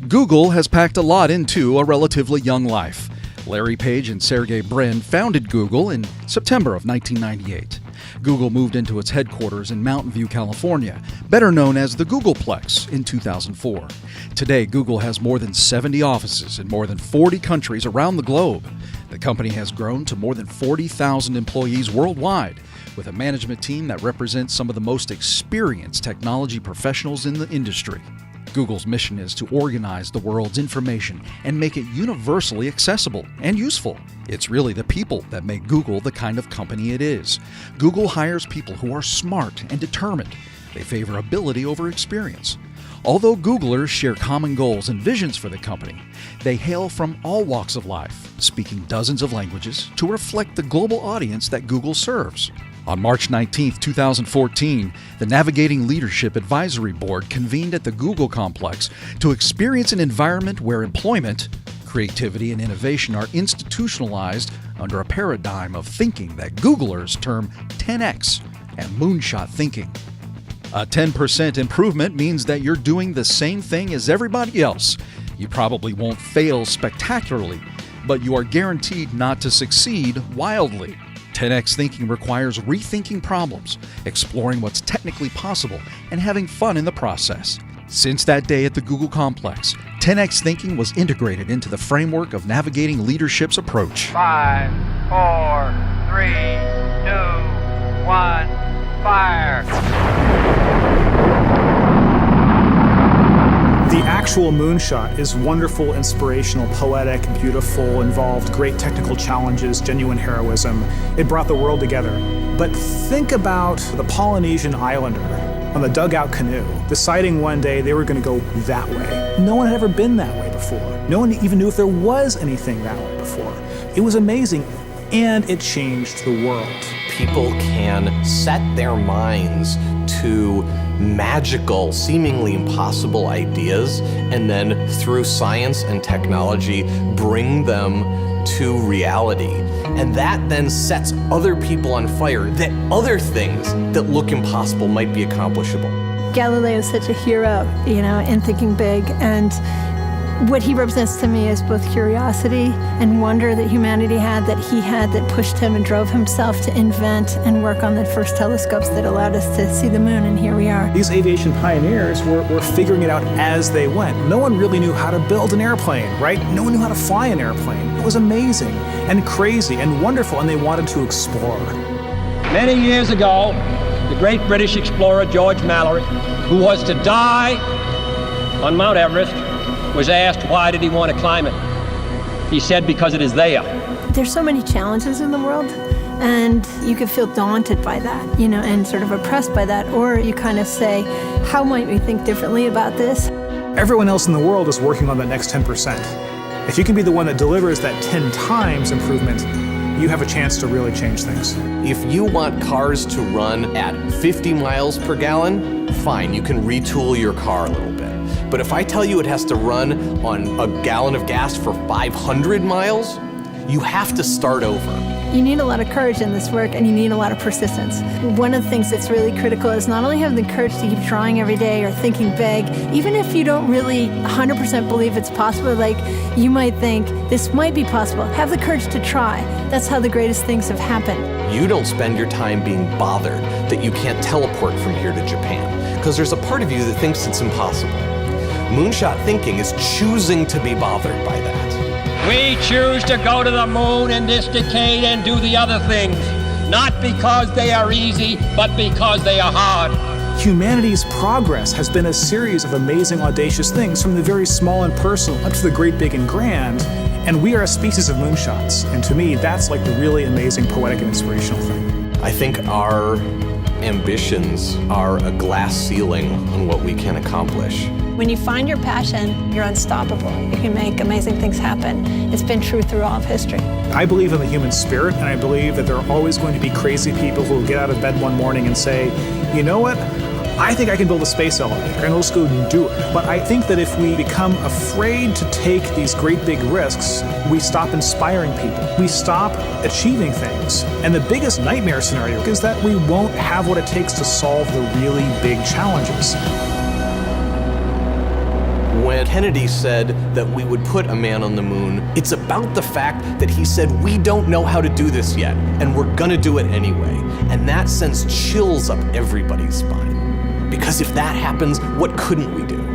Google has packed a lot into a relatively young life. Larry Page and Sergey Brin founded Google in September of 1998. Google moved into its headquarters in Mountain View, California, better known as the Googleplex, in 2004. Today, Google has more than 70 offices in more than 40 countries around the globe. The company has grown to more than 40,000 employees worldwide, with a management team that represents some of the most experienced technology professionals in the industry. Google's mission is to organize the world's information and make it universally accessible and useful. It's really the people that make Google the kind of company it is. Google hires people who are smart and determined. They favor ability over experience. Although Googlers share common goals and visions for the company, they hail from all walks of life, speaking dozens of languages to reflect the global audience that Google serves. On March 19, 2014, the Navigating Leadership Advisory Board convened at the Google complex to experience an environment where employment, creativity, and innovation are institutionalized under a paradigm of thinking that Googlers term 10X and Moonshot thinking. A 10% improvement means that you're doing the same thing as everybody else. You probably won't fail spectacularly, but you are guaranteed not to succeed wildly. 10X thinking requires rethinking problems, exploring what's technically possible, and having fun in the process. Since that day at the Google complex, 10X thinking was integrated into the framework of navigating leadership's approach. 5, 4, 3, 2, 1, fire! The actual Moonshot is wonderful, inspirational, poetic, beautiful, involved great technical challenges, genuine heroism. It brought the world together. But think about the Polynesian islander on the dugout canoe, deciding one day they were going to go that way. No one had ever been that way before. No one even knew if there was anything that way before. It was amazing, and it changed the world. People can set their minds to magical, seemingly impossible ideas, and then through science and technology, bring them to reality. And that then sets other people on fire, that other things that look impossible might be accomplishable. Galileo is such a hero, in thinking big, and what he represents to me is both curiosity and wonder that humanity had, that he had, that pushed him and drove himself to invent and work on the first telescopes that allowed us to see the moon, and here we are. These aviation pioneers were figuring it out as they went. No one really knew how to build an airplane, right? No one knew how to fly an airplane. It was amazing and crazy and wonderful, and they wanted to explore. Many years ago, the great British explorer George Mallory, who was to die on Mount Everest, was asked why did he want to climb it. He said, because it is there. There's so many challenges in the world, and you could feel daunted by that, and sort of oppressed by that, or you kind of say, how might we think differently about this? Everyone else in the world is working on that next 10%. If you can be the one that delivers that 10 times improvement, you have a chance to really change things. If you want cars to run at 50 miles per gallon, fine, you can retool your car a little bit. But if I tell you it has to run on a gallon of gas for 500 miles, you have to start over. You need a lot of courage in this work, and you need a lot of persistence. One of the things that's really critical is not only having the courage to keep trying every day or thinking big, even if you don't really 100% believe it's possible, like you might think this might be possible, have the courage to try. That's how the greatest things have happened. You don't spend your time being bothered that you can't teleport from here to Japan, because there's a part of you that thinks it's impossible. Moonshot thinking is choosing to be bothered by that. We choose to go to the moon in this decade and do the other things, not because they are easy, but because they are hard. Humanity's progress has been a series of amazing, audacious things, from the very small and personal up to the great, big, and grand. And we are a species of moonshots. And to me, that's like the really amazing, poetic, and inspirational thing. I think our ambitions are a glass ceiling on what we can accomplish. When you find your passion, you're unstoppable. You can make amazing things happen. It's been true through all of history. I believe in the human spirit, and I believe that there are always going to be crazy people who will get out of bed one morning and say, you know what? I think I can build a space elevator, and let's go and do it. But I think that if we become afraid to take these great big risks, we stop inspiring people. We stop achieving things. And the biggest nightmare scenario is that we won't have what it takes to solve the really big challenges. when Kennedy said that we would put a man on the moon, it's about the fact that he said, we don't know how to do this yet, and we're gonna do it anyway. And that sends chills up everybody's spine. Because if that happens, what couldn't we do?